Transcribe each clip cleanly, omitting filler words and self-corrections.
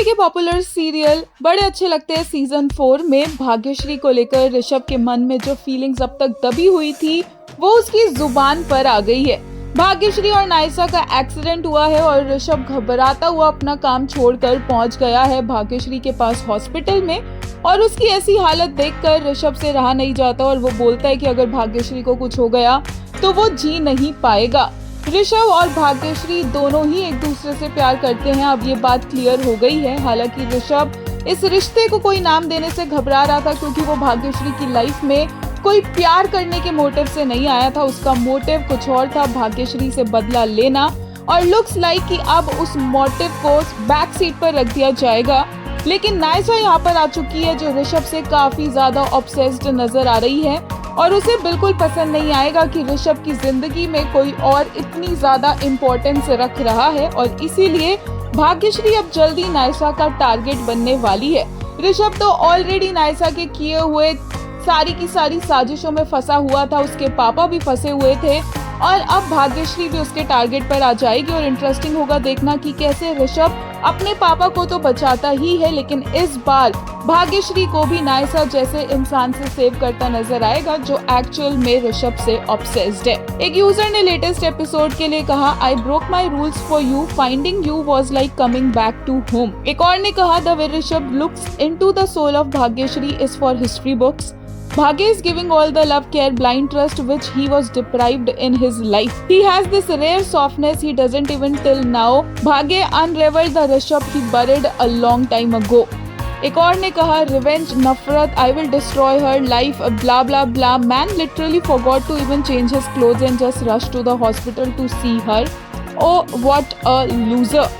के popular serial बड़े अच्छे लगते हैं सीजन 4 में भाग्यश्री को लेकर ऋषभ के मन में जो फीलिंग्स अब तक दबी हुई थी वो उसकी जुबान पर आ गई है। भाग्यश्री और नायसा का एक्सीडेंट हुआ है और ऋषभ घबराता हुआ अपना काम छोड़कर पहुंच गया है भाग्यश्री के पास हॉस्पिटल में। और उसकी ऐसी हालत देखकर ऋषभ से रहा नहीं जाता और वो बोलता है कि अगर भाग्यश्री को कुछ हो गया तो वो जी नहीं पाएगा। ऋषभ और भाग्यश्री दोनों ही एक दूसरे से प्यार करते हैं, अब ये बात क्लियर हो गई है। हालांकि ऋषभ इस रिश्ते को कोई नाम देने से घबरा रहा था क्योंकि वो भाग्यश्री की लाइफ में कोई प्यार करने के मोटिव से नहीं आया था। उसका मोटिव कुछ और था, भाग्यश्री से बदला लेना। और लुक्स लाइक कि अब उस मोटिव को बैक सीट पर रख दिया जाएगा। लेकिन नायसा यहाँ पर आ चुकी है जो ऋषभ से काफी ज्यादा ऑब्सेस्ड नजर आ रही है और उसे बिल्कुल पसंद नहीं आएगा कि ऋषभ की जिंदगी में कोई और इतनी ज्यादा इम्पोर्टेंस रख रहा है और इसीलिए भाग्यश्री अब जल्दी नायसा का टारगेट बनने वाली है। ऋषभ तो ऑलरेडी नायसा के किए हुए सारी की सारी साजिशों में फंसा हुआ था, उसके पापा भी फंसे हुए थे और अब भाग्यश्री भी उसके टारगेट पर आ जाएगी। और इंटरेस्टिंग होगा देखना कि कैसे ऋषभ अपने पापा को तो बचाता ही है लेकिन इस बार भाग्यश्री को भी नायसा जैसे इंसान से सेव करता नजर आएगा जो एक्चुअल में ऋषभ से ऑब्सेस्ड है। एक यूजर ने लेटेस्ट एपिसोड के लिए कहा, I broke my rules for you, finding you was like coming back to home. एक और ने कहा, the way Rishabh looks into the soul of Bhagyashree is for history books. Bhagya is giving all the love, care, blind trust which he was deprived in his life. He has this rare softness he doesn't even till now. Bhagya unraveled the Rishabh he buried a long time ago. एक और ने कहा, revenge, नफरत, I will destroy her life, blah blah blah. Man literally forgot to even change his clothes and just rushed to the hospital to see her. Oh, what a loser.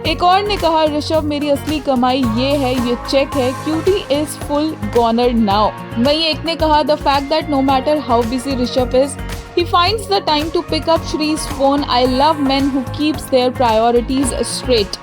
एक और ने कहा, ऋषभ मेरी असली कमाई ये है, ये चेक है, cutie is full goner now. वहीं एक ने कहा, the fact that no matter how busy Rishabh is, he finds the time to pick up Shree's phone. I love men who keeps their priorities straight.